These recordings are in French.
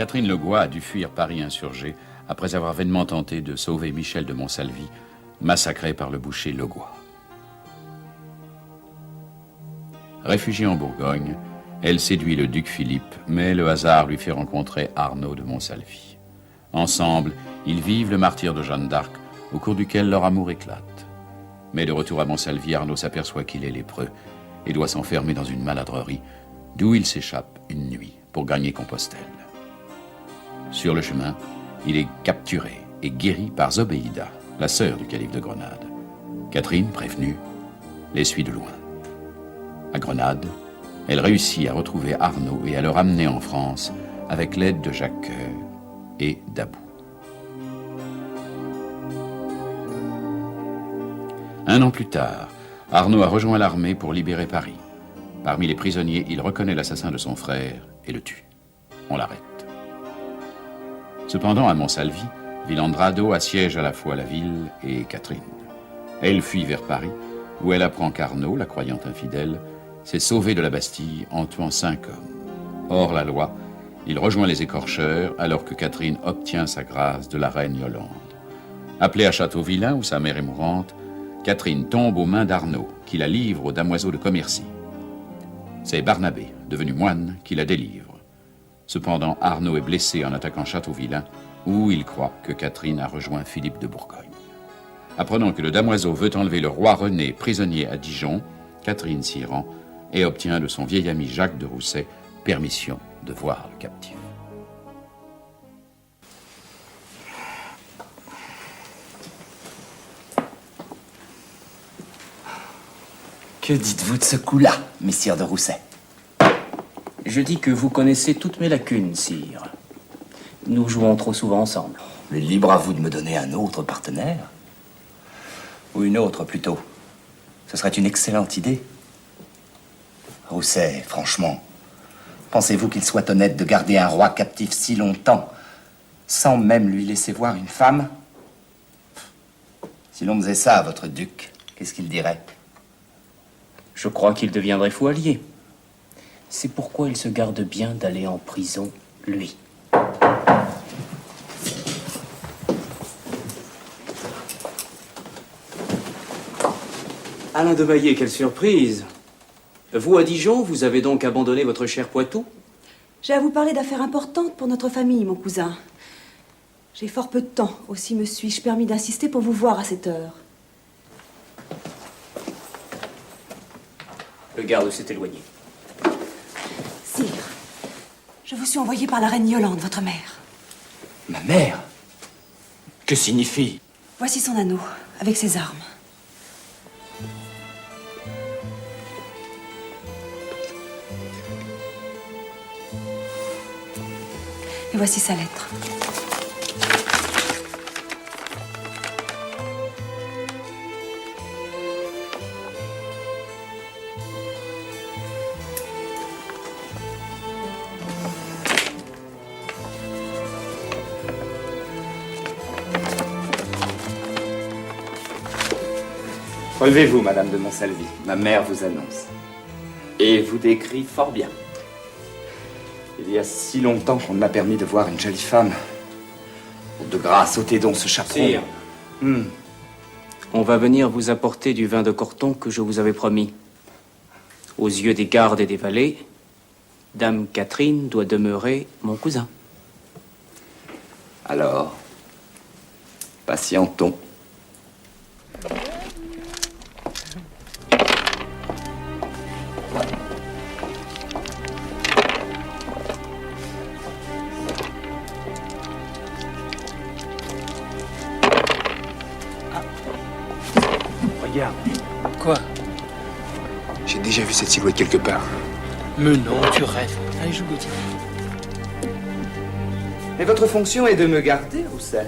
Catherine Legoix a dû fuir Paris insurgé après avoir vainement tenté de sauver Michel de Montsalvi, massacré par le boucher Legoix. Réfugiée en Bourgogne, elle séduit le duc Philippe, mais le hasard lui fait rencontrer Arnaud de Montsalvi. Ensemble, ils vivent le martyre de Jeanne d'Arc, au cours duquel leur amour éclate. Mais de retour à Montsalvi, Arnaud s'aperçoit qu'il est lépreux et doit s'enfermer dans une maladrerie, d'où il s'échappe une nuit pour gagner Compostelle. Sur le chemin, il est capturé et guéri par Zobéida, la sœur du calife de Grenade. Catherine, prévenue, les suit de loin. À Grenade, elle réussit à retrouver Arnaud et à le ramener en France avec l'aide de Jacques Coeur et d'Abou. Un an plus tard, Arnaud a rejoint l'armée pour libérer Paris. Parmi les prisonniers, il reconnaît l'assassin de son frère et le tue. On l'arrête. Cependant, à Montsalvi, Villandrado assiège à la fois la ville et Catherine. Elle fuit vers Paris, où elle apprend qu'Arnaud, la croyante infidèle, s'est sauvé de la Bastille en tuant 5 hommes. Hors la loi, il rejoint les écorcheurs alors que Catherine obtient sa grâce de la reine Yolande. Appelée à Châteauvillain, où sa mère est mourante, Catherine tombe aux mains d'Arnaud, qui la livre aux damoiseaux de Commercy. C'est Barnabé, devenu moine, qui la délivre. Cependant, Arnaud est blessé en attaquant Châteauvillain, où il croit que Catherine a rejoint Philippe de Bourgogne. Apprenant que le damoiseau veut enlever le roi René prisonnier à Dijon, Catherine s'y rend et obtient de son vieil ami Jacques de Rousset permission de voir le captif. Que dites-vous de ce coup-là, messire de Rousset? Je dis que vous connaissez toutes mes lacunes, sire. Nous jouons trop souvent ensemble. Mais libre à vous de me donner un autre partenaire. Ou une autre, plutôt. Ce serait une excellente idée. Rousset, franchement, pensez-vous qu'il soit honnête de garder un roi captif si longtemps, sans même lui laisser voir une femme? Si l'on faisait ça à votre duc, qu'est-ce qu'il dirait? Je crois qu'il deviendrait fou allié. C'est pourquoi il se garde bien d'aller en prison, lui. Alain de Maillet, quelle surprise! Vous, à Dijon, vous avez donc abandonné votre cher Poitou? J'ai à vous parler d'affaires importantes pour notre famille, mon cousin. J'ai fort peu de temps, aussi me suis-je permis d'insister pour vous voir à cette heure. Le garde s'est éloigné. Sire, je vous suis envoyé par la reine Yolande, votre mère. Ma mère? Que signifie? Voici son anneau, avec ses armes. Et voici sa lettre. Relevez-vous, Madame de Montsalvi. Ma mère vous annonce. Et vous décrit fort bien. Il y a si longtemps qu'on m'a permis de voir une jolie femme. De grâce, ôtez donc ce chaperon. Sire, on va venir vous apporter du vin de Corton que je vous avais promis. Aux yeux des gardes et des valets, Dame Catherine doit demeurer mon cousin. Alors, patientons. Regarde. Quoi? J'ai déjà vu cette silhouette quelque part. Mais non, tu rêves. Allez, joue Gauthier. Mais votre fonction est de me garder, Rousset.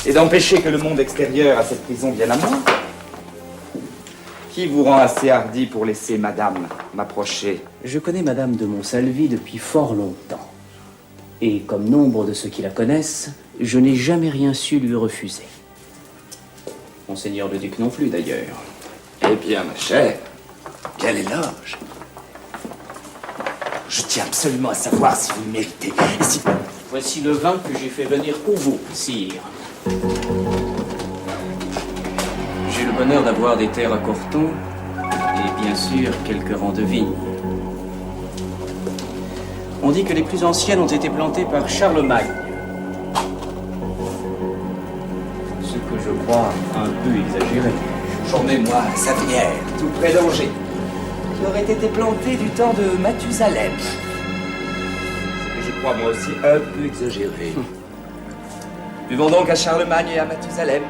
Et d'empêcher que le monde extérieur à cette prison vienne à moi. Qui vous rend assez hardi pour laisser madame m'approcher? Je connais Madame de Montsalvi depuis fort longtemps. Et comme nombre de ceux qui la connaissent, je n'ai jamais rien su lui refuser. Monseigneur le duc non plus, d'ailleurs. Eh bien, ma chère, quel éloge! Je tiens absolument à savoir si vous le méritez. Et si... Voici le vin que j'ai fait venir pour vous, sire. J'ai le bonheur d'avoir des terres à Corton et bien sûr quelques rangs de vignes. On dit que les plus anciennes ont été plantées par Charlemagne. Ce que je crois un peu exagéré. J'en ai moi à Savinière, tout près d'Angers, qui aurait été planté du temps de Mathusalem. Ce que je crois moi aussi un peu exagéré. Buvons donc à Charlemagne et à Mathusalem.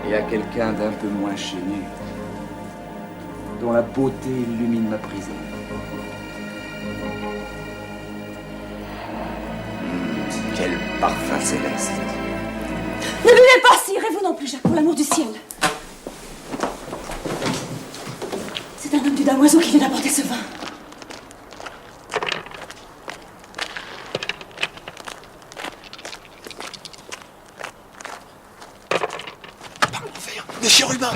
Et à quelqu'un d'un peu moins chénu, dont la beauté illumine ma prison. Quel parfum céleste. Ne buvez pas, sire, et vous non plus, Jacques, pour l'amour du ciel. C'est un homme du damoiseau qui vient d'apporter ce vin. Par l'enfer, des chérubins!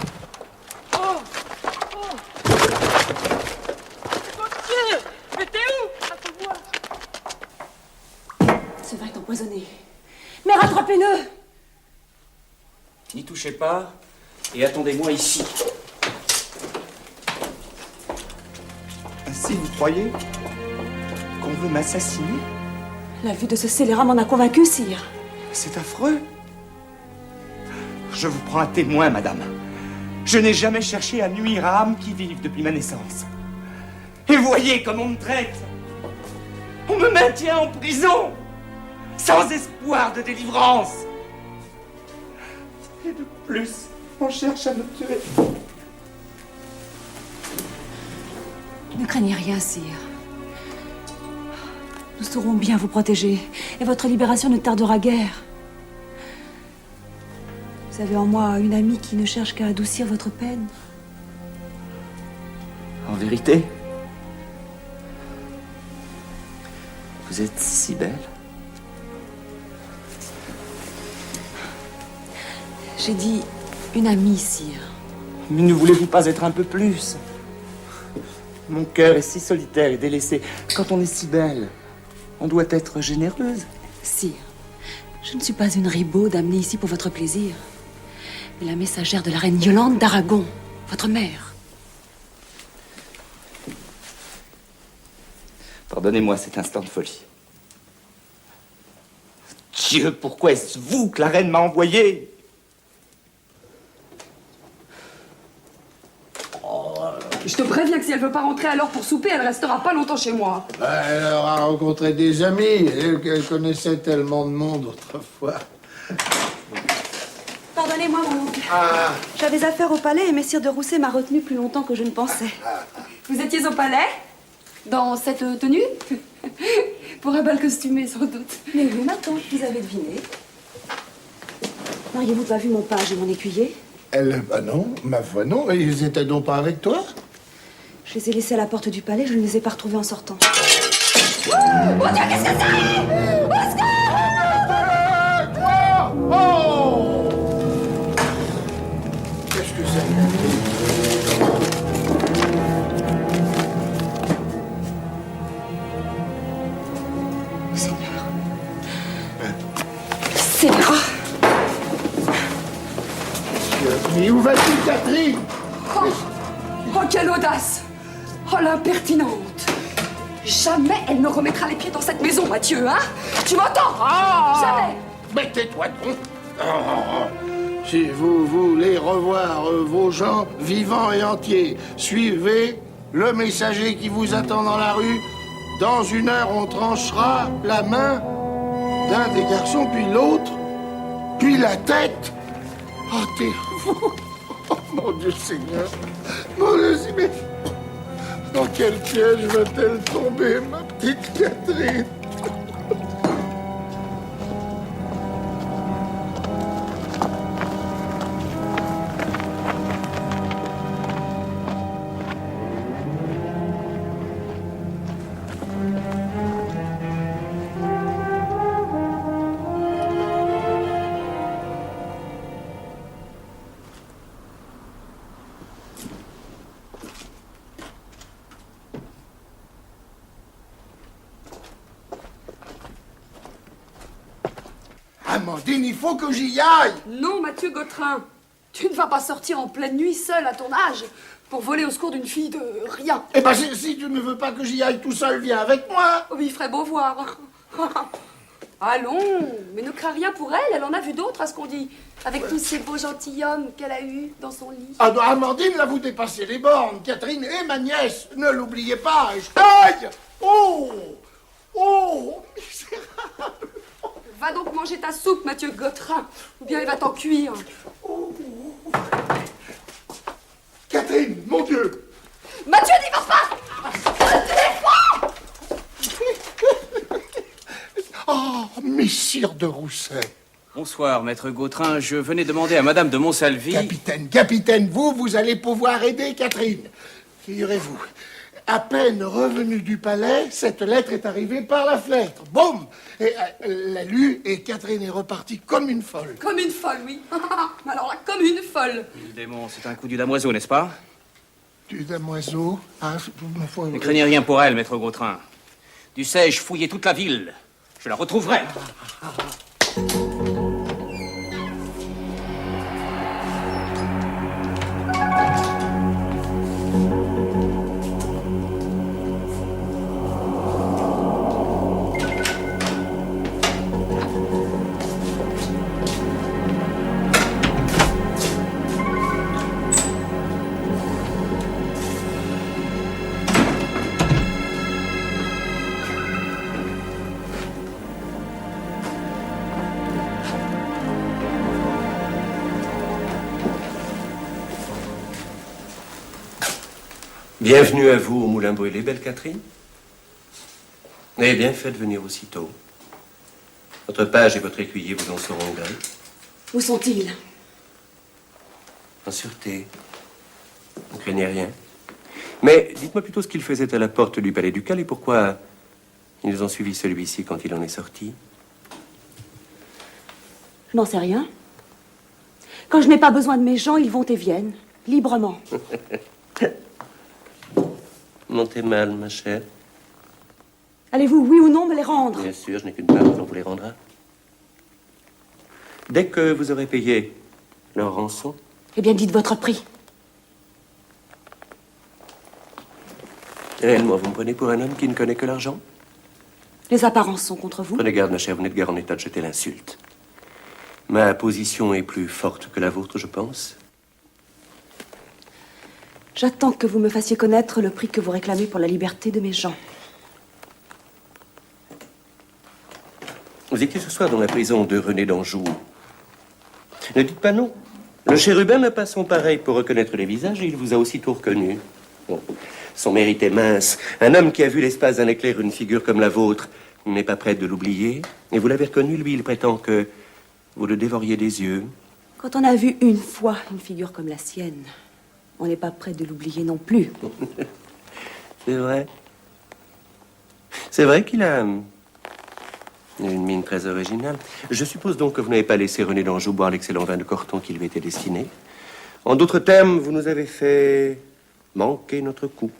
Ce vin est empoisonné. Mais rattrapez-le! N'y touchez pas et attendez-moi ici. Ainsi, vous croyez qu'on veut m'assassiner? La vue de ce scélérat m'en a convaincu, sire. C'est affreux. Je vous prends à témoin, madame. Je n'ai jamais cherché à nuire à âmes qui vivent depuis ma naissance. Et voyez comme on me traite. On me maintient en prison, sans espoir de délivrance. Et de plus, on cherche à me tuer. Ne craignez rien, sire. Nous saurons bien vous protéger, et votre libération ne tardera guère. Vous avez en moi une amie qui ne cherche qu'à adoucir votre peine. En vérité, vous êtes si belle. J'ai dit une amie, sire. Mais ne voulez-vous pas être un peu plus? Mon cœur est si solitaire et délaissé. Quand on est si belle, on doit être généreuse. Sire, je ne suis pas une ribaude amenée ici pour votre plaisir, mais la messagère de la reine Yolande d'Aragon, votre mère. Pardonnez-moi cet instant de folie. Dieu, pourquoi est-ce vous que la reine m'a envoyé? Je te préviens que si elle veut pas rentrer alors pour souper, elle restera pas longtemps chez moi. Elle aura rencontré des amis. Elle connaissait tellement de monde autrefois. Pardonnez-moi, mon oncle. Ah, J'avais affaire au palais et messire de Rousset m'a retenu plus longtemps que je ne pensais. Vous étiez au palais? Dans cette tenue? Pour un bal costumé, sans doute. Mais oui, ma tante, vous avez deviné. N'auriez-vous pas vu mon page et mon écuyer? bah non, ma foi non. Ils étaient donc pas avec toi? Je les ai laissés à la porte du palais, je ne les ai pas retrouvés en sortant. Mon Dieu, qu'est-ce que c'est? Au secours! Oh! Qu'est-ce que c'est? Seigneur. Seigneur. Mais où vas-tu, Catherine? Oh, quelle audace! Oh, l'impertinente! Jamais elle ne remettra les pieds dans cette maison, Mathieu, hein? Tu m'entends? Jamais! Mais tais-toi donc. Si vous voulez revoir vos gens vivants et entiers, suivez le messager qui vous attend dans la rue. Dans 1 heure, on tranchera la main d'un des garçons, puis l'autre, puis la tête. Oh, t'es fou. Oh, mon Dieu Seigneur. Mon Dieu Seigneur. Dans quel piège va-t-elle tomber, ma petite Catherine? Amandine, il faut que j'y aille. Non, Mathieu Gautrin. Tu ne vas pas sortir en pleine nuit seul à ton âge pour voler au secours d'une fille de rien. Eh ben, si tu ne veux pas que j'y aille tout seul, viens avec moi. Oh, il ferait beau voir. Allons, mais ne crains rien pour elle, elle en a vu d'autres à ce qu'on dit. Avec tous ces beaux gentilshommes qu'elle a eus dans son lit. Ah non, Amandine, là, vous dépassez les bornes. Catherine et ma nièce, ne l'oubliez pas. Aïe! Oh! Oh! Misérable! Va donc manger ta soupe, Mathieu Gautrin, ou bien il va t'en cuire. Catherine, mon Dieu! Mathieu, n'y va pas! Oh, messire de Rousset. Bonsoir, maître Gautrin. Je venais demander à madame de Montsalvi... Capitaine, vous allez pouvoir aider Catherine. Figurez-vous, à peine revenue du palais, cette lettre est arrivée par la fenêtre. Boum! Et elle l'a lue et Catherine est repartie comme une folle. Comme une folle, oui. Alors là, comme une folle. Le démon, c'est un coup du damoiseau, n'est-ce pas? Du damoiseau? Ah, ma foi. Ne craignez rien pour elle, maître Gautrin. Dussé-je fouiller toute la ville? Je la retrouverai. Bienvenue à vous au Moulin Brûlé, belle Catherine. Eh bien, faites venir aussitôt. Votre page et votre écuyer vous en seront gré. Où sont-ils? En sûreté. Ne craignez rien. Mais dites-moi plutôt ce qu'ils faisaient à la porte du palais ducal et pourquoi ils ont suivi celui-ci quand il en est sorti. Je n'en sais rien. Quand je n'ai pas besoin de mes gens, ils vont et viennent, librement. Montez mal, ma chère. Allez-vous, oui ou non, me les rendre? Bien sûr, je n'ai qu'une parole, on vous les rendra. Dès que vous aurez payé leur rançon. Eh bien, dites votre prix. Réellement, vous me prenez pour un homme qui ne connaît que l'argent? Les apparences sont contre vous. Prenez garde, ma chère, vous n'êtes guère en état de jeter l'insulte. Ma position est plus forte que la vôtre, je pense. J'attends que vous me fassiez connaître le prix que vous réclamez pour la liberté de mes gens. Vous étiez ce soir dans la prison de René d'Anjou. Ne dites pas non. Le chérubin n'a pas son pareil pour reconnaître les visages et il vous a aussitôt reconnu. Bon, son mérite est mince. Un homme qui a vu l'espace d'un éclair une figure comme la vôtre n'est pas prêt de l'oublier. Et vous l'avez reconnu, lui, il prétend que vous le dévoriez des yeux. Quand on a vu une fois une figure comme la sienne, on n'est pas prêt de l'oublier non plus. C'est vrai. C'est vrai qu'il a une mine très originale. Je suppose donc que vous n'avez pas laissé René d'Anjou boire l'excellent vin de Corton qui lui était destiné. En d'autres termes, vous nous avez fait manquer notre coup.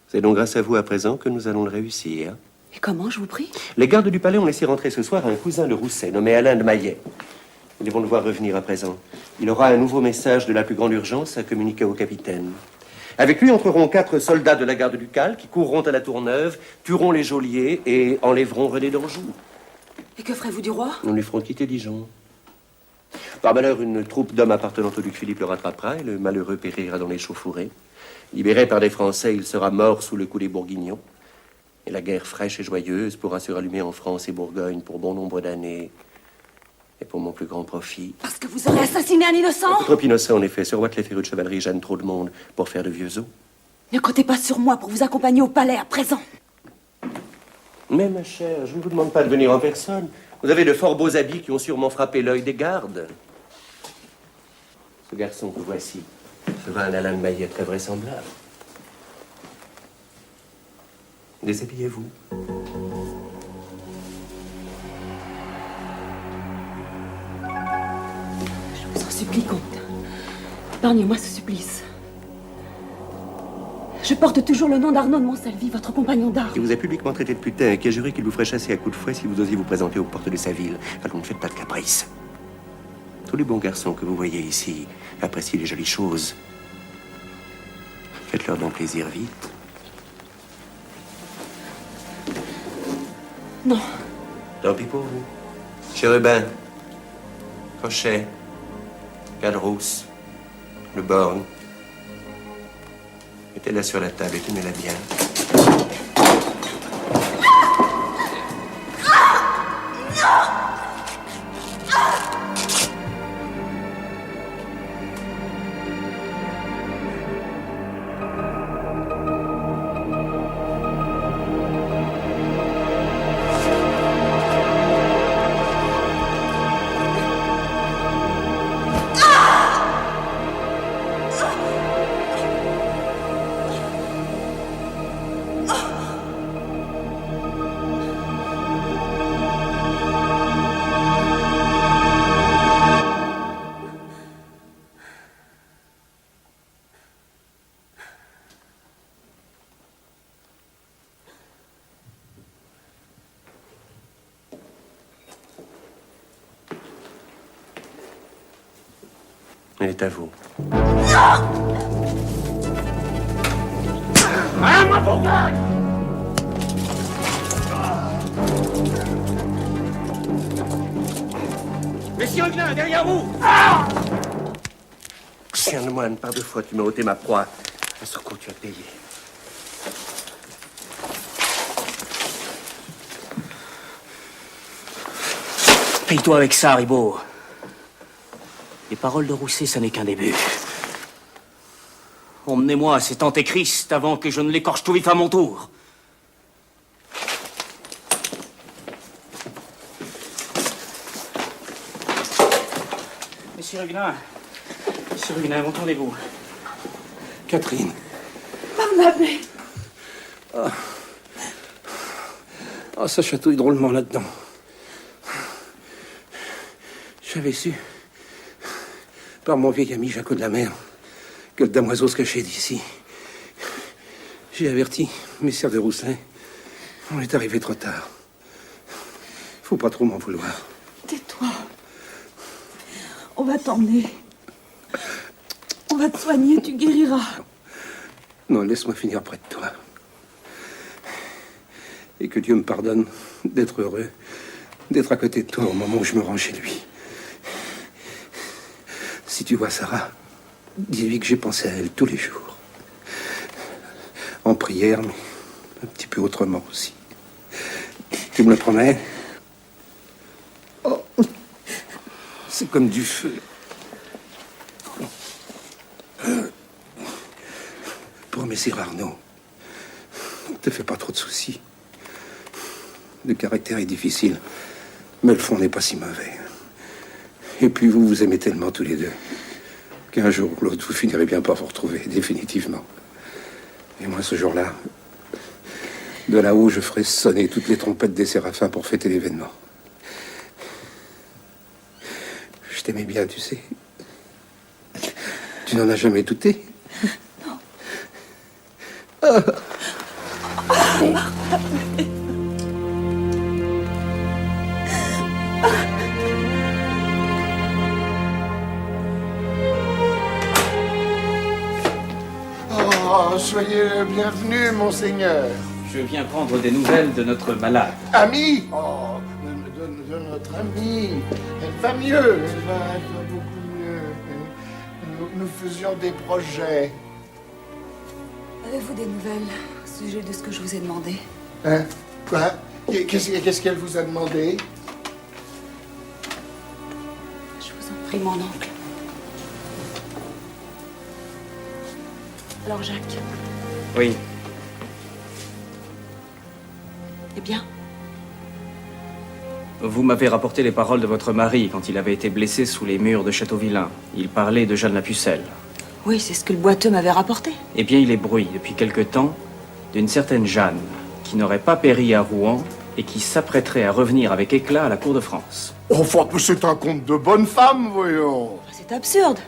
C'est donc grâce à vous à présent que nous allons le réussir. Et comment, je vous prie? Les gardes du palais ont laissé rentrer ce soir un cousin de Rousset, nommé Alain de Maillet. Nous devons le voir revenir à présent. Il aura un nouveau message de la plus grande urgence à communiquer au capitaine. Avec lui entreront 4 soldats de la garde ducale qui courront à la Tourneuve, tueront les geôliers et enlèveront René d'Anjou. Et que ferez-vous du roi? Nous lui ferons quitter Dijon. Par malheur, une troupe d'hommes appartenant au duc Philippe le rattrapera et le malheureux périra dans les chauffourées. Libéré par des Français, il sera mort sous le coup des Bourguignons. Et la guerre fraîche et joyeuse pourra se rallumer en France et Bourgogne pour bon nombre d'années. Et pour mon plus grand profit. Parce que vous aurez assassiné un innocent? Trop innocent, en effet. Ce roi les férus de chevalerie gêne trop de monde pour faire de vieux os. Ne comptez pas sur moi pour vous accompagner au palais à présent. Mais, ma chère, je ne vous demande pas de venir en personne. Vous avez de fort beaux habits qui ont sûrement frappé l'œil des gardes. Ce garçon que voici sera un Alain de Maillet très vraisemblable. Déshabillez-vous. Je vous en supplie, comte. Épargnez-moi ce supplice. Je porte toujours le nom d'Arnaud de Montsalvi, votre compagnon d'armes. Qui vous a publiquement traité de putain et qui a juré qu'il vous ferait chasser à coups de fouet si vous osiez vous présenter aux portes de sa ville. Alors ne faites pas de caprice. Tous les bons garçons que vous voyez ici apprécient les jolies choses. Faites-leur donc plaisir vite. Non. Tant pis pour vous. Chérubin, Crochet, Cadrousse, le borgne. Mettez-la sur la table et tenez-la bien. Elle est à vous. Messieurs Huguenin, derrière vous! Chien de moine, par 2 fois, tu m'as ôté ma proie. À ce coup, tu as payé. Paye-toi avec ça, Ribot. Les paroles de Rousset, ça n'est qu'un début. Emmenez-moi à cet antéchrist avant que je ne l'écorche tout vif à mon tour. Monsieur Huguenin, m'entendez-vous? Catherine. Barnabé. Ah, ça chatouille drôlement là-dedans. J'avais su, par mon vieil ami Jacques de la Mer, que le damoiseau se cachait d'ici. J'ai averti messire de Rousselet. On est arrivé trop tard. Faut pas trop m'en vouloir. Tais-toi. On va t'emmener. On va te soigner, tu guériras. Non, laisse-moi finir près de toi. Et que Dieu me pardonne d'être heureux, d'être à côté de toi au moment où je me rends chez lui. Si tu vois Sarah, dis-lui que j'ai pensé à elle tous les jours. En prière, mais un petit peu autrement aussi. Tu me le promets? Oh, c'est comme du feu. Pour messire Arnaud, ne te fais pas trop de soucis. Le caractère est difficile, mais le fond n'est pas si mauvais. Et puis vous vous aimez tellement tous les deux qu'un jour ou l'autre, vous finirez bien par vous retrouver, définitivement. Et moi, ce jour-là, de là-haut, je ferai sonner toutes les trompettes des séraphins pour fêter l'événement. Je t'aimais bien, tu sais. Tu n'en as jamais douté? Non. Ah. Oh, soyez le bienvenu, monseigneur. Je viens prendre des nouvelles de notre malade. Ami? Oh, de notre amie. Elle va mieux, elle va beaucoup mieux. Nous faisions des projets. Avez-vous des nouvelles au sujet de ce que je vous ai demandé? Hein? Quoi? Qu'est-ce qu'elle vous a demandé? Je vous en prie, mon oncle. Alors, Jacques, Oui. eh bien, Vous m'avez rapporté les paroles de votre mari quand il avait été blessé sous les murs de Châteauvillain. Il parlait de Jeanne la Pucelle. oui, c'est ce que le boiteux m'avait rapporté. Eh bien, il est bruit, depuis quelque temps, d'une certaine Jeanne, qui n'aurait pas péri à Rouen et qui s'apprêterait à revenir avec éclat à la cour de France. Enfin, c'est un conte de bonne femme, voyons. C'est absurde.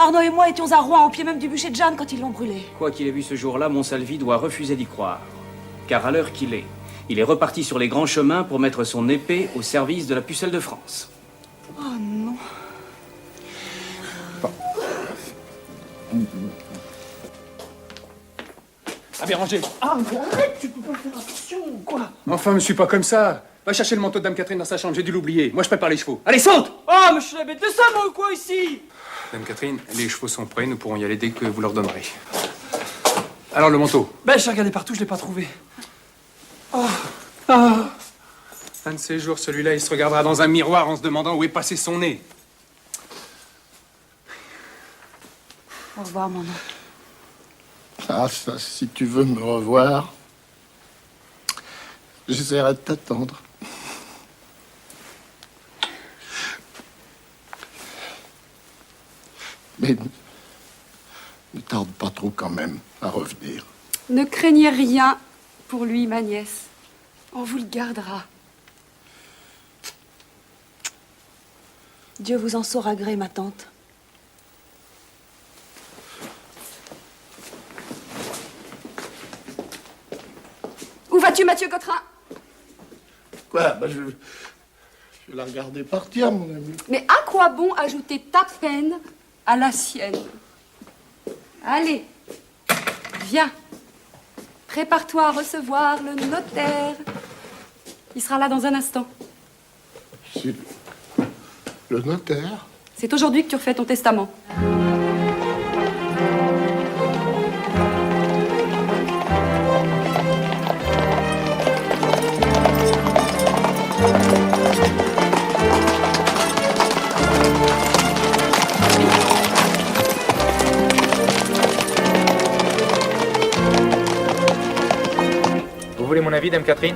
Arnaud et moi étions à Rouen, au pied même du bûcher de Jeanne, quand ils l'ont brûlé. Quoi qu'il ait vu ce jour-là, Monsalvi doit refuser d'y croire. Car à l'heure qu'il est, il est reparti sur les grands chemins pour mettre son épée au service de la pucelle de France. Oh non. Ah, Béranger. Ah, mais arrête, tu peux pas faire attention, quoi. Enfin, je suis pas comme ça. Va chercher le manteau de Dame Catherine dans sa chambre, j'ai dû l'oublier. Moi, je prépare les chevaux. Allez, saute! Oh, mais je suis la bête de ça, moi, ou quoi, ici? Dame Catherine, les chevaux sont prêts, nous pourrons y aller dès que vous leur donnerez. Alors, le manteau? Ben, j'ai regardé partout, je l'ai pas trouvé. Un de ces jours, celui-là, il se regardera dans un miroir en se demandant où est passé son nez. Au revoir, mon oncle. Ah, ça, si tu veux me revoir, j'essaierai de t'attendre. Mais ne tarde pas trop quand même à revenir. Ne craignez rien pour lui, ma nièce. On vous le gardera. Dieu vous en saura gré, ma tante. Où vas-tu, Mathieu Cotterin? Quoi? Ben, je vais la regarder partir, mon ami. Mais à quoi bon ajouter ta peine à la sienne? Allez, viens. Prépare-toi à recevoir le notaire. Il sera là dans un instant. C'est le notaire? C'est aujourd'hui que tu refais ton testament. Vous voulez mon avis, Dame Catherine?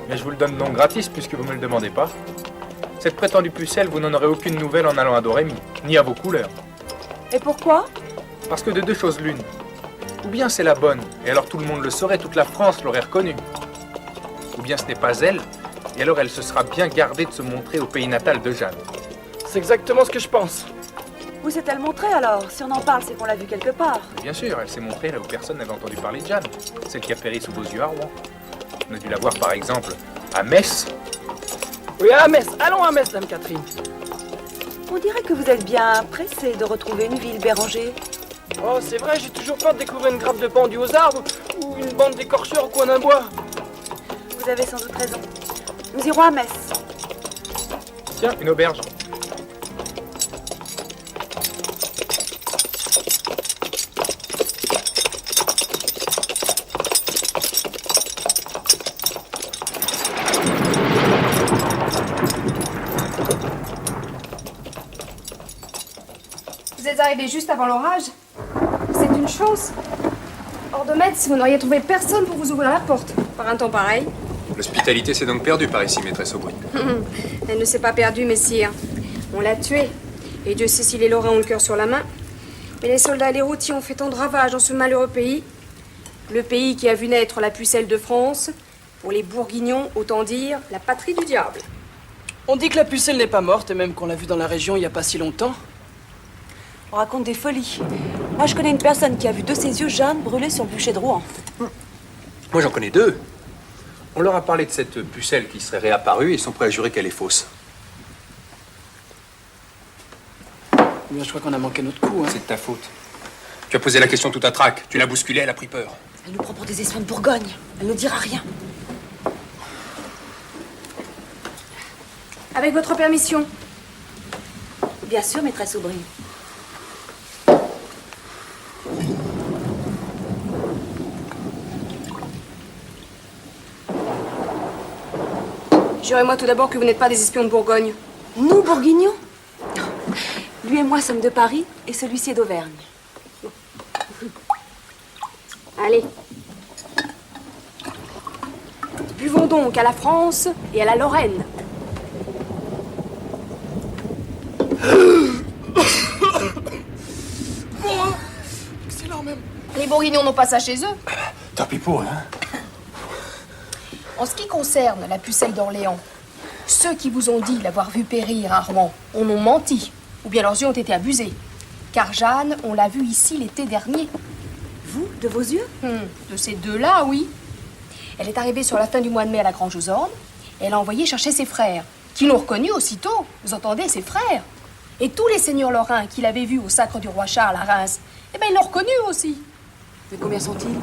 Mais je vous le donne donc gratis, puisque vous ne me le demandez pas. Cette prétendue pucelle, vous n'en aurez aucune nouvelle en allant à Dorémy, ni à vos couleurs. Et pourquoi? Parce que de deux choses l'une. Ou bien c'est la bonne, et alors tout le monde le saurait, toute la France l'aurait reconnue. Ou bien ce n'est pas elle, et alors elle se sera bien gardée de se montrer au pays natal de Jeanne. C'est exactement ce que je pense. Où s'est-elle montrée alors? Si on en parle, c'est qu'on l'a vue quelque part. Et bien sûr, elle s'est montrée là où personne n'avait entendu parler de Jeanne, celle qui a péri sous vos yeux à Rouen. On a dû la voir par exemple à Metz. Oui, à Metz. Allons à Metz, Dame Catherine. On dirait que vous êtes bien pressé de retrouver une ville, Béranger. Oh, c'est vrai, j'ai toujours peur de découvrir une grappe de pendu aux arbres ou une bande d'écorcheurs au coin d'un bois. Vous avez sans doute raison. Nous irons à Metz. Tiens, une auberge. Vous êtes arrivé juste avant l'orage. C'est une chance. Hors de Metz, vous n'auriez trouvé personne pour vous ouvrir la porte. Par un temps pareil. L'hospitalité s'est donc perdue par ici, maîtresse Aubry. Elle ne s'est pas perdue, messire. On l'a tuée. Et Dieu sait si les Lorrains ont le cœur sur la main. Mais les soldats et les routiers ont fait tant de ravages dans ce malheureux pays. Le pays qui a vu naître la pucelle de France. Pour les Bourguignons, autant dire la patrie du diable. On dit que la pucelle n'est pas morte, et même qu'on l'a vue dans la région il n'y a pas si longtemps. On raconte des folies. Moi, je connais une personne qui a vu de ses yeux Jeanne brûler sur le bûcher de Rouen. Moi, j'en connais deux. On leur a parlé de cette pucelle qui serait réapparue et ils sont prêts à jurer qu'elle est fausse. Bien, je crois qu'on a manqué notre coup, hein. C'est de ta faute. Tu as posé la question tout à trac. Tu l'as bousculée, elle a pris peur. Elle nous prend pour des espions de Bourgogne. Elle ne dira rien. Avec votre permission. Bien sûr, maîtresse Aubry. Jurez-moi tout d'abord que vous n'êtes pas des espions de Bourgogne. Nous, Bourguignons? Lui et moi sommes de Paris et celui-ci est d'Auvergne. Allez. Buvons donc à la France et à la Lorraine. Excellent même. Les Bourguignons n'ont pas ça chez eux. Tant pis pour, hein. En ce qui concerne la pucelle d'Orléans, ceux qui vous ont dit l'avoir vue périr à Rouen en ont menti. ou bien leurs yeux ont été abusés. Car Jeanne, on l'a vue ici l'été dernier. Vous, de vos yeux? De ces deux-là, oui. Elle est arrivée sur la fin du mois de mai à la Grange aux Ormes, et elle a envoyé chercher ses frères, qui l'ont reconnue aussitôt. Vous entendez, ses frères. Et tous les seigneurs lorrains qui l'avaient vue au sacre du roi Charles à Reims, eh bien, ils l'ont reconnue aussi. Mais combien sont-ils?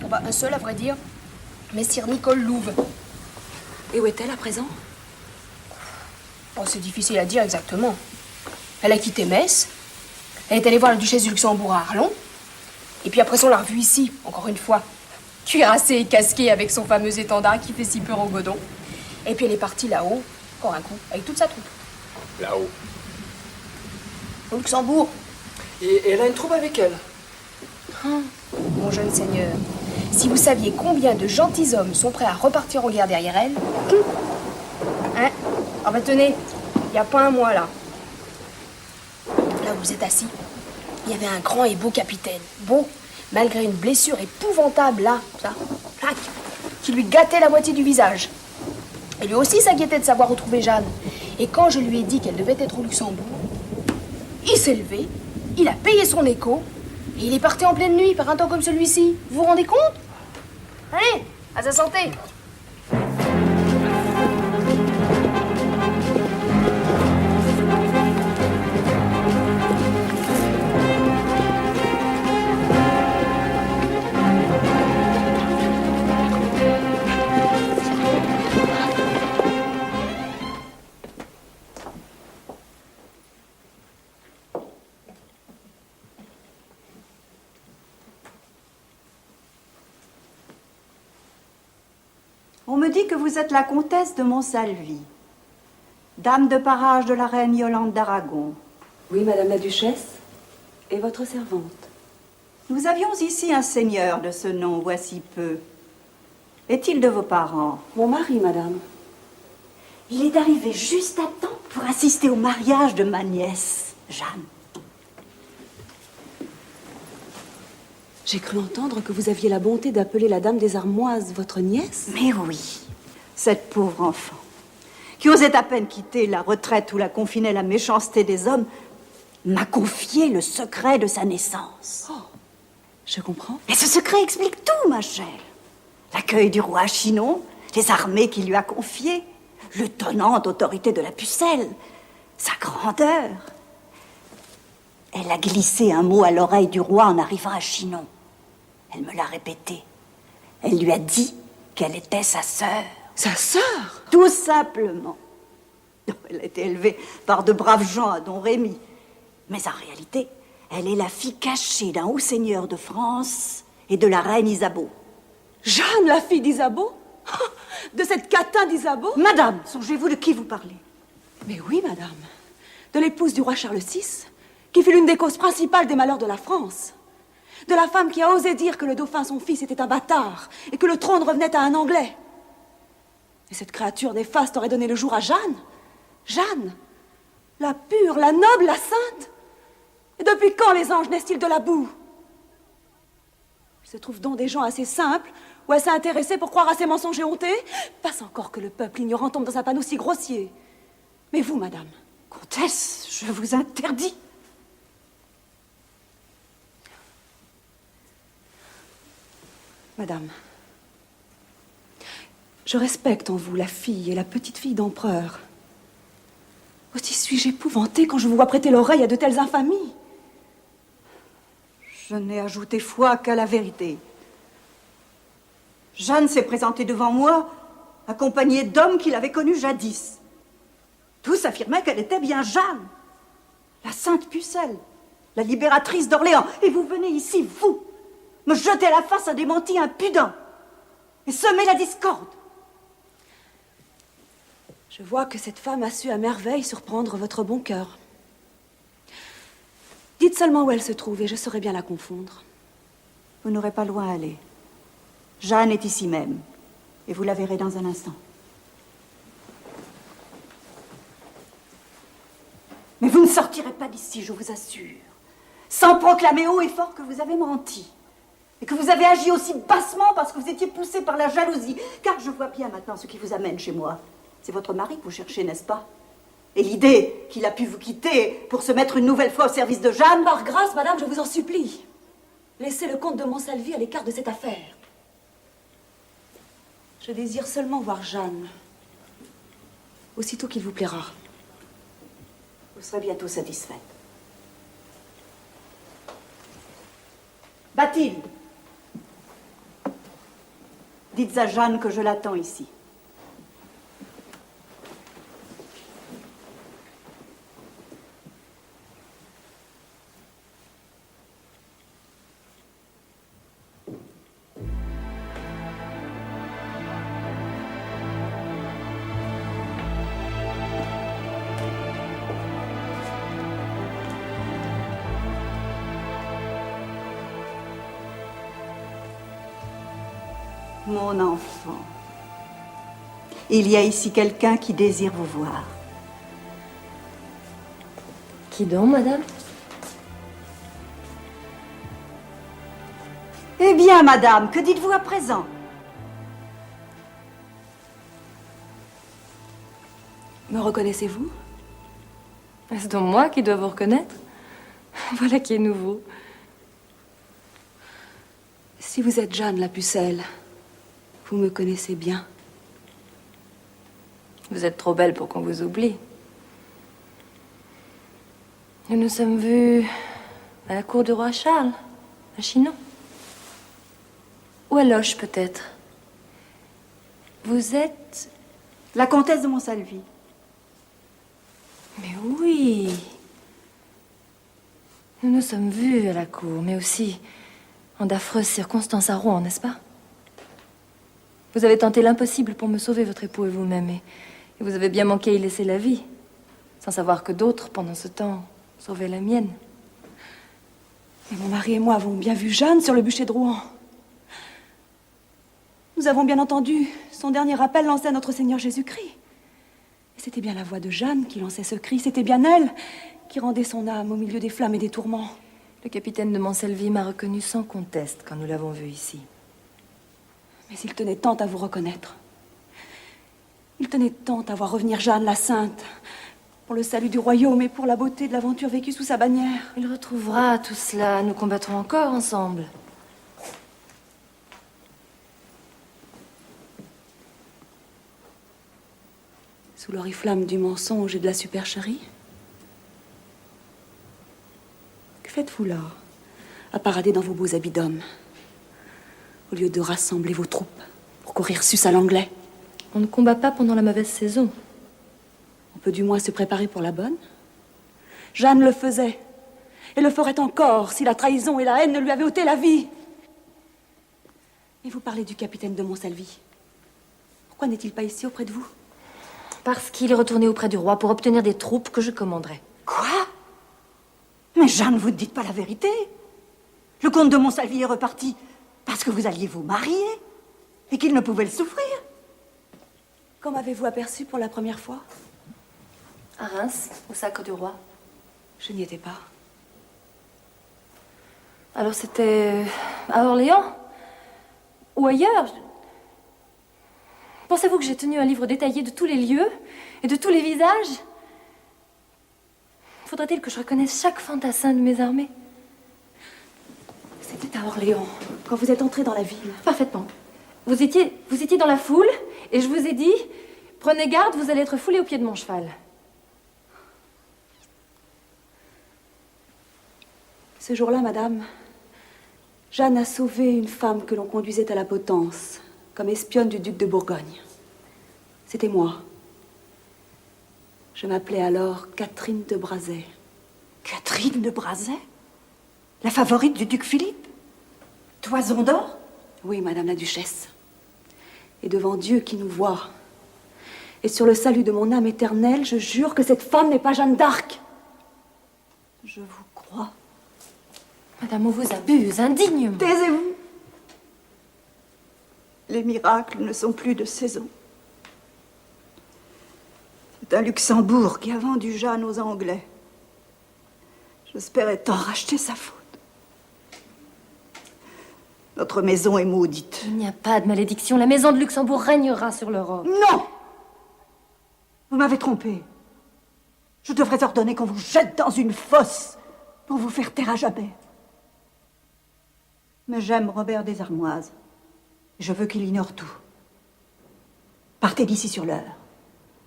Oh bah, un seul, à vrai dire. Messire Nicole Louve. Et où est-elle à présent? Oh, c'est difficile à dire exactement. Elle a quitté Metz. Elle est allée voir la duchesse du Luxembourg à Arlon. Et puis après, on l'a revue ici, encore une fois. Cuirassée et casquée avec son fameux étendard qui fait si peur au godon. Et puis elle est partie là-haut, encore un coup, avec toute sa troupe. Là-haut. Au Luxembourg. Et elle a une troupe avec elle. Mon jeune seigneur, si vous saviez combien de gentilshommes sont prêts à repartir en guerre derrière elle. Hein? Ah bah tenez, il n'y a pas un mois là. Là où vous êtes assis, il y avait un grand et beau capitaine. Beau, malgré une blessure épouvantable là, ça, plac, qui lui gâtait la moitié du visage. Et lui aussi s'inquiétait de savoir où trouver Jeanne. Et quand je lui ai dit qu'elle devait être au Luxembourg, il s'est levé, il a payé son écho, et il est parti en pleine nuit par un temps comme celui-ci. Vous vous rendez compte? Allez, à sa santé. On me dit que vous êtes la comtesse de Montsalvi, dame de parage de la reine Yolande d'Aragon. Oui, madame la duchesse, et votre servante. Nous avions ici un seigneur de ce nom, voici peu. Est-il de vos parents? Mon mari, madame. Il est arrivé juste à temps pour assister au mariage de ma nièce, Jeanne. J'ai cru entendre que vous aviez la bonté d'appeler la dame des Armoises votre nièce. Mais oui, cette pauvre enfant, qui osait à peine quitter la retraite où la confinait la méchanceté des hommes, m'a confié le secret de sa naissance. Oh, je comprends. Et ce secret explique tout, ma chère. L'accueil du roi à Chinon, les armées qu'il lui a confiées, l'étonnante autorité de la pucelle, sa grandeur. Elle a glissé un mot à l'oreille du roi en arrivant à Chinon. Elle me l'a répété. Elle lui a dit qu'elle était sa sœur. Sa sœur? Tout simplement. Elle a été élevée par de braves gens à Don Rémy. Mais en réalité, elle est la fille cachée d'un haut seigneur de France et de la reine Isabeau. Jeanne, la fille d'Isabeau? De cette catin d'Isabeau? Madame, songez-vous de qui vous parlez? Mais oui, madame. De l'épouse du roi Charles VI, qui fut l'une des causes principales des malheurs de la France. De la femme qui a osé dire que le dauphin, son fils, était un bâtard et que le trône revenait à un Anglais. Et cette créature néfaste aurait donné le jour à Jeanne. Jeanne, la pure, la noble, la sainte. Et depuis quand les anges naissent-ils de la boue? Il se trouve donc des gens assez simples ou assez intéressés pour croire à ces mensonges éhontés. Pas encore que le peuple ignorant tombe dans un panneau si grossier. Mais vous, madame... Comtesse, je vous interdis. Madame, je respecte en vous la fille et la petite-fille d'empereur. Aussi suis-je épouvantée quand je vous vois prêter l'oreille à de telles infamies. Je n'ai ajouté foi qu'à la vérité. Jeanne s'est présentée devant moi, accompagnée d'hommes qu'il avait connus jadis. Tous affirmaient qu'elle était bien Jeanne, la sainte pucelle, la libératrice d'Orléans. Et vous venez ici, vous, me jeter à la face un démenti impudent et semer la discorde. Je vois que cette femme a su à merveille surprendre votre bon cœur. Dites seulement où elle se trouve et je saurai bien la confondre. Vous n'aurez pas loin à aller. Jeanne est ici même et vous la verrez dans un instant. Mais vous ne sortirez pas d'ici, je vous assure, sans proclamer haut et fort que vous avez menti et que vous avez agi aussi bassement parce que vous étiez poussé par la jalousie. Car je vois bien maintenant ce qui vous amène chez moi. C'est votre mari que vous cherchez, n'est-ce pas? Et l'idée qu'il a pu vous quitter pour se mettre une nouvelle fois au service de Jeanne? Par grâce, madame, je vous en supplie. Laissez le comte de Montsalvi à l'écart de cette affaire. Je désire seulement voir Jeanne. Aussitôt qu'il vous plaira. Vous serez bientôt satisfaite. Bathilde, dites à Jeanne que je l'attends ici. Mon enfant, il y a ici quelqu'un qui désire vous voir. Qui donc, madame? Eh bien, madame, que dites-vous à présent? Me reconnaissez-vous? Est-ce donc moi qui dois vous reconnaître? Voilà qui est nouveau. Si vous êtes Jeanne la Pucelle, vous me connaissez bien. Vous êtes trop belle pour qu'on vous oublie. Nous nous sommes vus à la cour du roi Charles, à Chinon. Ou à Loches, peut-être. Vous êtes... La comtesse de Montsalvi. Mais oui. Nous nous sommes vus à la cour, mais aussi en d'affreuses circonstances à Rouen, n'est-ce pas? Vous avez tenté l'impossible pour me sauver, votre époux et vous-même, et vous avez bien manqué y laisser la vie, sans savoir que d'autres, pendant ce temps, sauvaient la mienne. Mais mon mari et moi avons bien vu Jeanne sur le bûcher de Rouen. Nous avons bien entendu son dernier appel lancé à notre Seigneur Jésus-Christ. Et c'était bien la voix de Jeanne qui lançait ce cri, c'était bien elle qui rendait son âme au milieu des flammes et des tourments. Le capitaine de Montsalvi m'a reconnu sans conteste quand nous l'avons vu ici. Mais il tenait tant à vous reconnaître. Il tenait tant à voir revenir Jeanne la Sainte, pour le salut du royaume et pour la beauté de l'aventure vécue sous sa bannière. Il retrouvera tout cela. Nous combattrons encore ensemble. Sous l'oriflamme du mensonge et de la supercherie? Que faites-vous là, à parader dans vos beaux habits d'homme, au lieu de rassembler vos troupes pour courir sus à l'anglais? On ne combat pas pendant la mauvaise saison. On peut du moins se préparer pour la bonne. Jeanne le faisait, et le ferait encore si la trahison et la haine ne lui avaient ôté la vie. Et vous parlez du capitaine de Montsalvi. Pourquoi n'est-il pas ici auprès de vous? Parce qu'il est retourné auprès du roi pour obtenir des troupes que je commanderai. Quoi? Mais Jeanne, vous ne dites pas la vérité. Le comte de Montsalvi est reparti parce que vous alliez vous marier et qu'il ne pouvait le souffrir. Quand m'avez-vous aperçu pour la première fois? À Reims, au sacre du roi. Je n'y étais pas. Alors c'était à Orléans? Ou ailleurs? Pensez-vous que j'ai tenu un livre détaillé de tous les lieux et de tous les visages? Faudrait-il que je reconnaisse chaque fantassin de mes armées? C'était à Orléans, quand vous êtes entré dans la ville. Parfaitement. Vous étiez dans la foule, et je vous ai dit, prenez garde, vous allez être foulé au pied de mon cheval. Ce jour-là, madame, Jeanne a sauvé une femme que l'on conduisait à la potence, comme espionne du duc de Bourgogne. C'était moi. Je m'appelais alors Catherine de Brazais. Catherine de Brazais? La favorite du duc Philippe? Toison d'or? Oui, madame la duchesse. Et devant Dieu qui nous voit, et sur le salut de mon âme éternelle, je jure que cette femme n'est pas Jeanne d'Arc. Je vous crois. Madame, on vous abuse indignement. Taisez-vous. Les miracles ne sont plus de saison. C'est un Luxembourg qui a vendu Jeanne aux Anglais. J'espérais tant racheter sa faute. Notre maison est maudite. Il n'y a pas de malédiction. La maison de Luxembourg régnera sur l'Europe. Non! Vous m'avez trompé. Je devrais ordonner qu'on vous jette dans une fosse pour vous faire taire à jamais. Mais j'aime Robert des Armoises. Je veux qu'il ignore tout. Partez d'ici sur l'heure.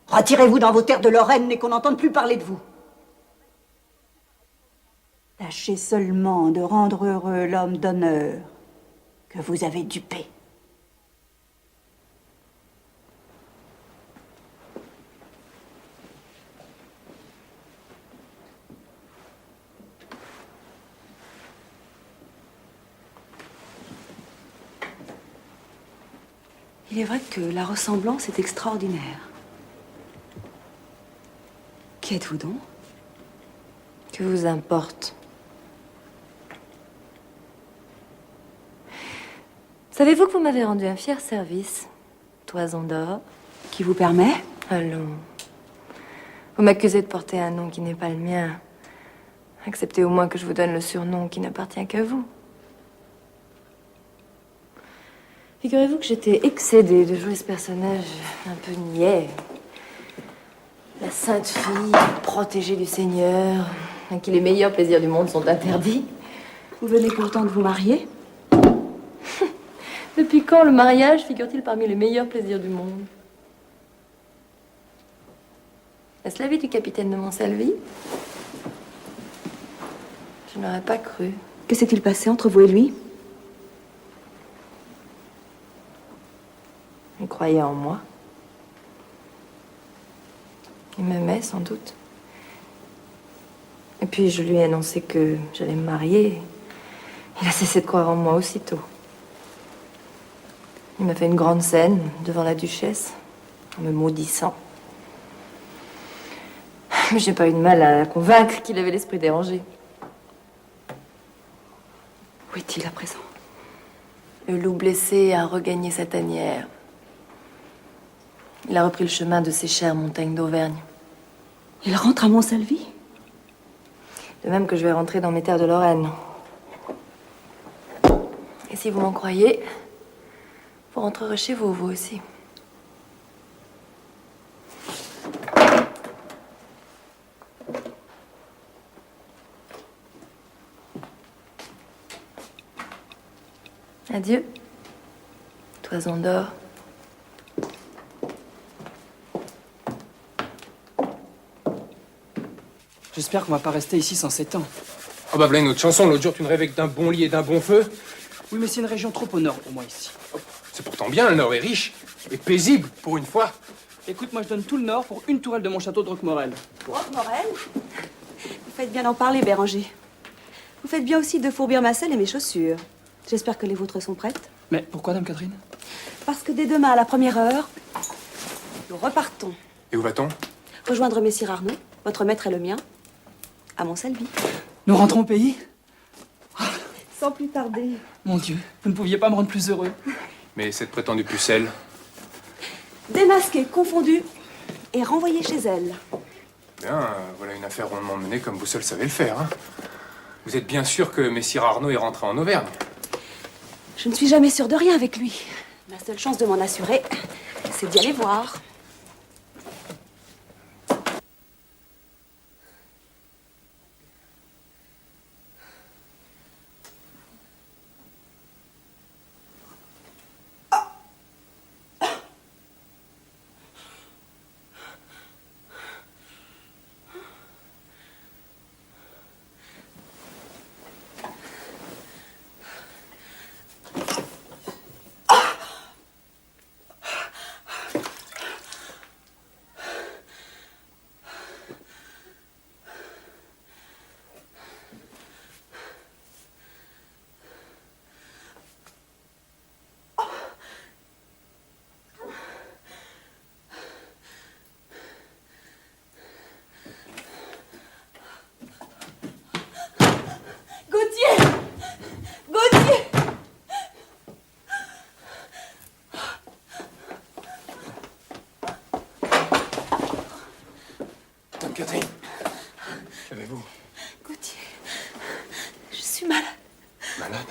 Retirez-vous dans vos terres de Lorraine et qu'on n'entende plus parler de vous. Tâchez seulement de rendre heureux l'homme d'honneur que vous avez dupé. Il est vrai que la ressemblance est extraordinaire. Qui êtes-vous donc? Que vous importe? Savez-vous que vous m'avez rendu un fier service, Toison d'or? Qui vous permet? Allons. Vous m'accusez de porter un nom qui n'est pas le mien. Acceptez au moins que je vous donne le surnom qui n'appartient qu'à vous. Figurez-vous que j'étais excédée de jouer ce personnage un peu niais. La sainte fille, protégée du Seigneur, à qui les meilleurs plaisirs du monde sont interdits. Vous venez pourtant de vous marier? Depuis quand le mariage figure-t-il parmi les meilleurs plaisirs du monde? Est-ce la vie du capitaine de Montsalvi? Je n'aurais pas cru. Que s'est-il passé entre vous et lui? Il croyait en moi. Il m'aimait sans doute. Et puis je lui ai annoncé que j'allais me marier. Il a cessé de croire en moi aussitôt. Il m'a fait une grande scène devant la duchesse, en me maudissant. Mais j'ai pas eu de mal à la convaincre qu'il avait l'esprit dérangé. Où est-il à présent? Le loup blessé a regagné sa tanière. Il a repris le chemin de ses chères montagnes d'Auvergne. Il rentre à Montsalvi? De même que je vais rentrer dans mes terres de Lorraine. Et si vous m'en croyez, vous rentrerez chez vous, vous aussi. Adieu, Toison d'or. J'espère qu'on va pas rester ici sans s'étendre. Ah bah voilà une autre chanson, l'autre jour tu me rêvais que d'un bon lit et d'un bon feu. Oui, mais c'est une région trop au nord pour moi ici. C'est pourtant bien, le Nord est riche et paisible pour une fois. Écoute, moi je donne tout le nord pour une tourelle de mon château de Roquemorel. Roquemorel? Vous faites bien d'en parler, Béranger. Vous faites bien aussi de fourbir ma selle et mes chaussures. J'espère que les vôtres sont prêtes. Mais pourquoi, Dame Catherine? Parce que dès demain, à la première heure, nous repartons. Et où va-t-on? Rejoindre Messire Arnaud, votre maître et le mien, à Montsalvi. Nous rentrons au pays? Sans plus tarder. Mon Dieu, vous ne pouviez pas me rendre plus heureux. Mais cette prétendue pucelle? Démasquée, confondue et renvoyée chez elle. Bien, voilà une affaire rondement menée comme vous seul savez le faire. Hein. Vous êtes bien sûr que Messire Arnaud est rentré en Auvergne? Je ne suis jamais sûre de rien avec lui. La seule chance de m'en assurer, c'est d'y aller voir. Catherine, qu'avez-vous? Gauthier, je suis malade. Malade?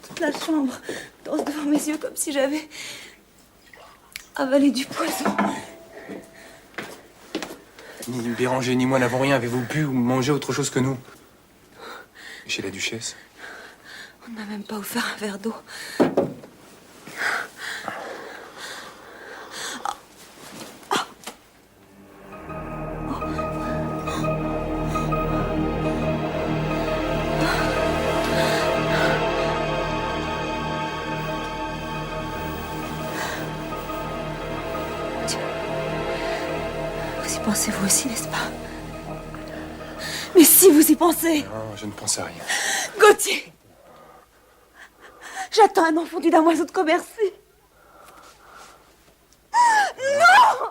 Toute la chambre danse devant mes yeux comme si j'avais avalé du poison. Ni Béranger ni moi n'avons rien. Avez-vous bu ou mangé autre chose que nous? Chez la duchesse? On ne m'a même pas offert un verre d'eau. Vous y pensez vous aussi, n'est-ce pas? Mais si vous y pensez! Non, je ne pense à rien. Gauthier! J'attends un enfant d'un oiseau de Commercy. Non!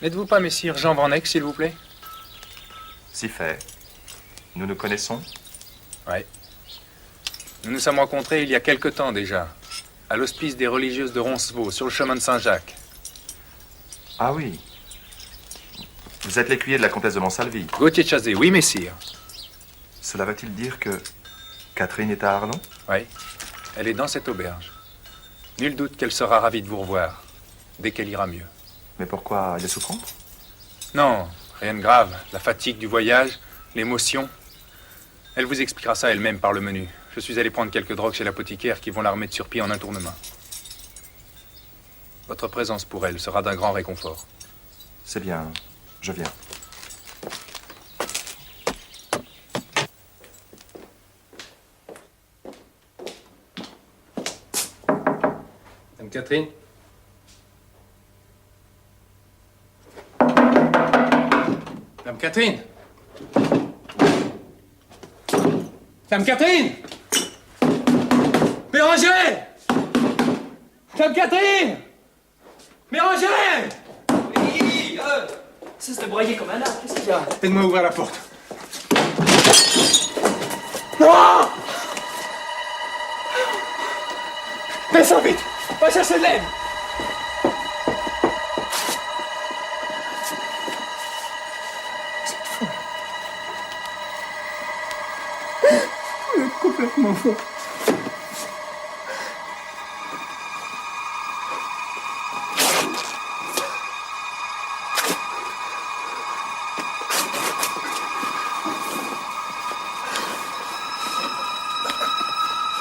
N'êtes-vous pas messire Jean Van Eyck, s'il vous plaît? Si fait. Nous nous connaissons? Oui. Nous nous sommes rencontrés il y a quelque temps déjà, à l'hospice des religieuses de Roncevaux, sur le chemin de Saint-Jacques. Ah oui. Vous êtes l'écuyer de la comtesse de Monsalvi. Gauthier de Chazé, oui, messire. Cela veut-il dire que Catherine est à Arlon? Oui. Elle est dans cette auberge. Nul doute qu'elle sera ravie de vous revoir, dès qu'elle ira mieux. Mais pourquoi? Elle est souffrante? Non, rien de grave. La fatigue du voyage, l'émotion. Elle vous expliquera ça elle-même par le menu. Je suis allé prendre quelques drogues chez l'apothicaire qui vont la remettre sur pied en un tournement. Votre présence pour elle sera d'un grand réconfort. C'est bien, je viens. Dame Catherine? Dame Catherine? Dame Catherine! Béranger! Dame Catherine! Béranger! Oui, ça se broyé comme un arbre, qu'est-ce qu'il y a? Aide-moi à ouvrir la porte. Non! Descends vite! Va chercher de l'aide! Vous êtes complètement fou.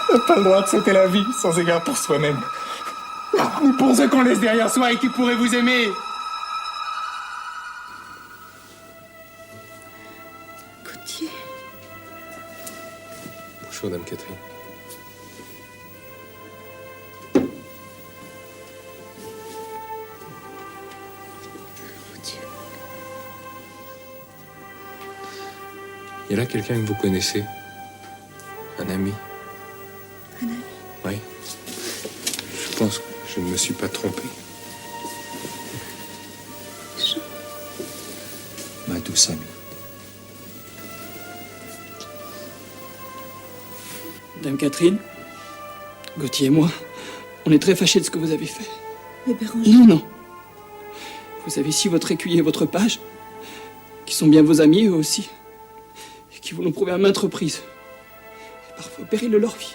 On n'a pas le droit de sauter la vie sans égard pour soi-même. Ni pour ceux qu'on laisse derrière soi et qui pourraient vous aimer. Gauthier. Bonjour, Dame Catherine. Il y a là quelqu'un que vous connaissez? Un ami? Un ami? Oui. Je pense que je ne me suis pas trompé. Jean. Ma douce amie. Dame Catherine, Gauthier et moi, on est très fâchés de ce que vous avez fait. Mais Béranger... Non, non. Vous avez ici votre écuyer et votre page, qui sont bien vos amis, eux aussi, et qui vous l'ont prouvé à maintes reprises. Et parfois au péril de leur vie.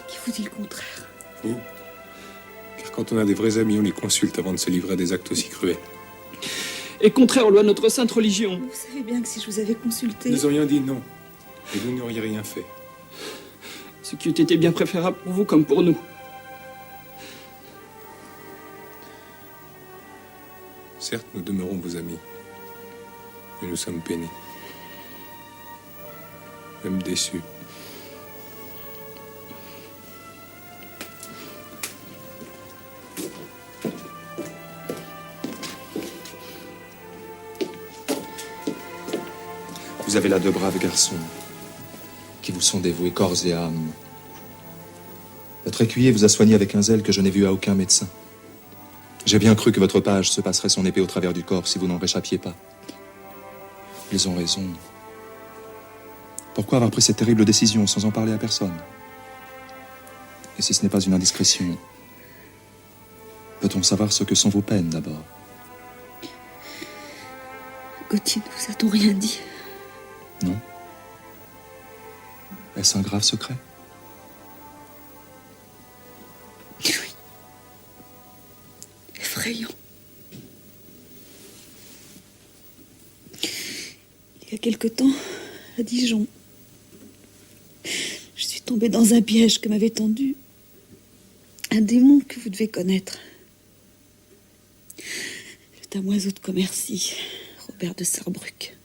Qui vous dit le contraire? Vous? Car quand on a des vrais amis, on les consulte avant de se livrer à des actes aussi cruels. Et contraire aux lois de notre sainte religion. Vous savez bien que si je vous avais consulté... Nous aurions dit non. Et vous n'auriez rien fait. Ce qui eût été bien préférable pour vous comme pour nous. Certes, nous demeurons vos amis. Mais nous sommes peinés. Même déçus. Vous avez là de braves garçons qui vous sont dévoués corps et âme. Votre écuyer vous a soigné avec un zèle que je n'ai vu à aucun médecin. J'ai bien cru que votre page se passerait son épée au travers du corps si vous n'en réchappiez pas. Ils ont raison. Pourquoi avoir pris cette terrible décision sans en parler à personne? Et si ce n'est pas une indiscrétion, peut-on savoir ce que sont vos peines d'abord? Gauthier ne vous a-t-on rien dit? Non. Est-ce un grave secret? Oui. Effrayant. Il y a quelque temps, à Dijon, je suis tombée dans un piège que m'avait tendu un démon que vous devez connaître. Le damoiseau de Commercy, Robert de Sarrebruck.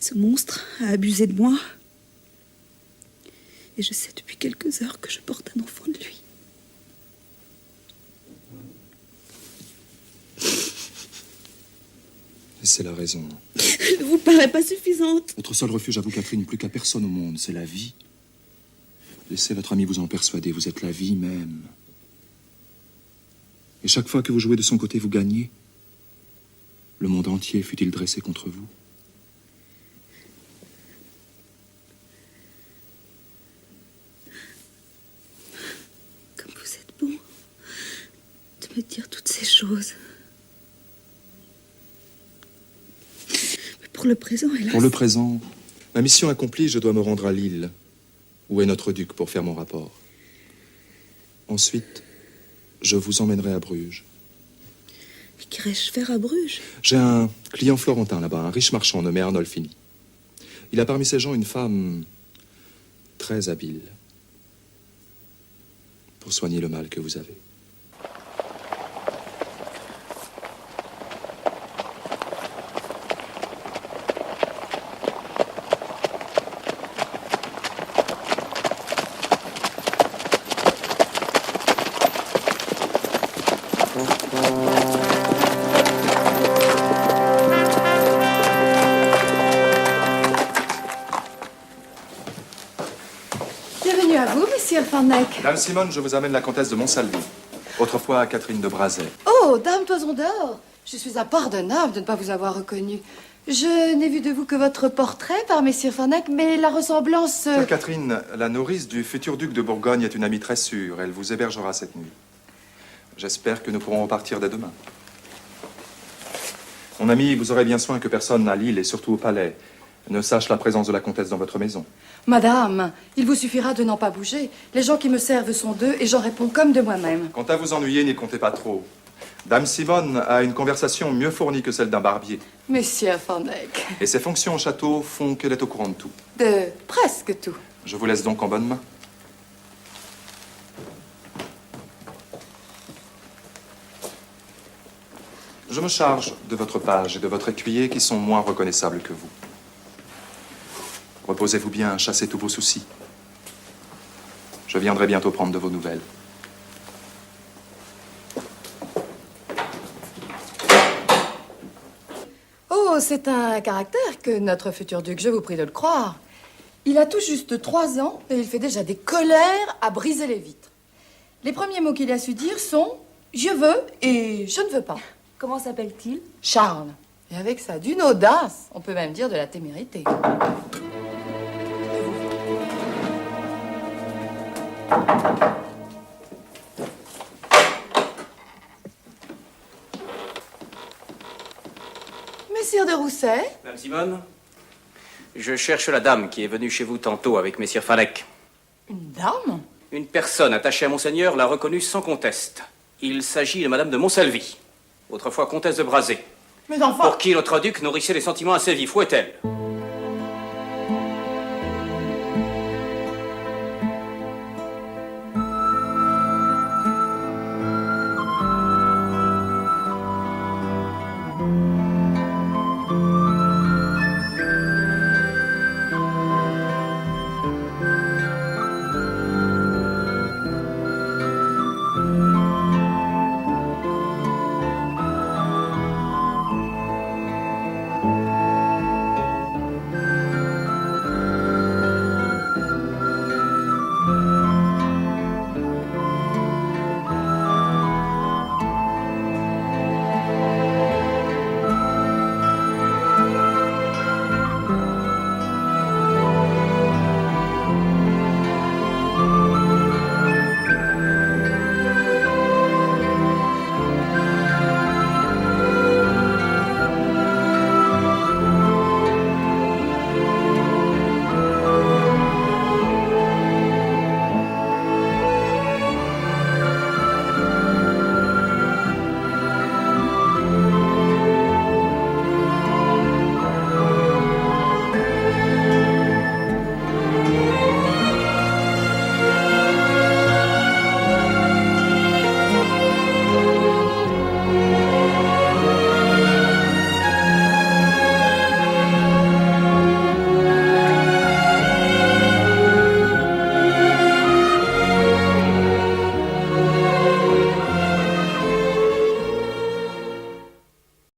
Ce monstre a abusé de moi. Et je sais depuis quelques heures que je porte un enfant de lui. Et c'est la raison. Elle ne vous paraît pas suffisante. Votre seul refuge à vous, Catherine, plus qu'à personne au monde, c'est la vie. Laissez votre ami vous en persuader, vous êtes la vie même. Et chaque fois que vous jouez de son côté, vous gagnez. Le monde entier fut-il dressé contre vous. Comme vous êtes bon de me dire toutes ces choses. Mais pour le présent, hélas... Pour le présent, ma mission accomplie, je dois me rendre à Lille, où est notre duc, pour faire mon rapport. Ensuite, je vous emmènerai à Bruges. Mais qu'irais-je faire à Bruges? J'ai un client florentin là-bas, un riche marchand nommé Arnolfini. Il a parmi ses gens une femme très habile pour soigner le mal que vous avez. Bienvenue à vous, Monsieur Farnac. Dame Simone, je vous amène la comtesse de Montsalvi, autrefois Catherine de Brazet. Oh, Dame Toison d'Or, je suis impardonnable de ne pas vous avoir reconnu. Je n'ai vu de vous que votre portrait par Messire Farnac, mais la ressemblance... Sœur Catherine, la nourrice du futur duc de Bourgogne est une amie très sûre. Elle vous hébergera cette nuit. J'espère que nous pourrons repartir dès demain. Mon ami, vous aurez bien soin que personne à Lille et surtout au palais ne sache la présence de la comtesse dans votre maison. Madame, il vous suffira de n'en pas bouger. Les gens qui me servent sont deux et j'en réponds comme de moi-même. Quant à vous ennuyer, n'y comptez pas trop. Dame Simone a une conversation mieux fournie que celle d'un barbier. Monsieur Farnac. Et ses fonctions au château font qu'elle est au courant de tout. De presque tout. Je vous laisse donc en bonne main. Je me charge de votre page et de votre écuyer qui sont moins reconnaissables que vous. Reposez-vous bien, chassez tous vos soucis. Je viendrai bientôt prendre de vos nouvelles. Oh, c'est un caractère que notre futur duc, je vous prie de le croire. Il a tout juste 3 ans et il fait déjà des colères à briser les vitres. Les premiers mots qu'il a su dire sont « je veux » et « je ne veux pas ». Comment s'appelle-t-il? Charles. Et avec ça, d'une audace, on peut même dire de la témérité. Messire de Rousset? Madame Simone, je cherche la dame qui est venue chez vous tantôt avec Messire Farnac. Une dame? Une personne attachée à Monseigneur l'a reconnue sans conteste. Il s'agit de Madame de Montsalvi, autrefois comtesse de Brazet. Mais enfin... Pour qui notre duc nourrissait des sentiments assez vifs. Où est-elle?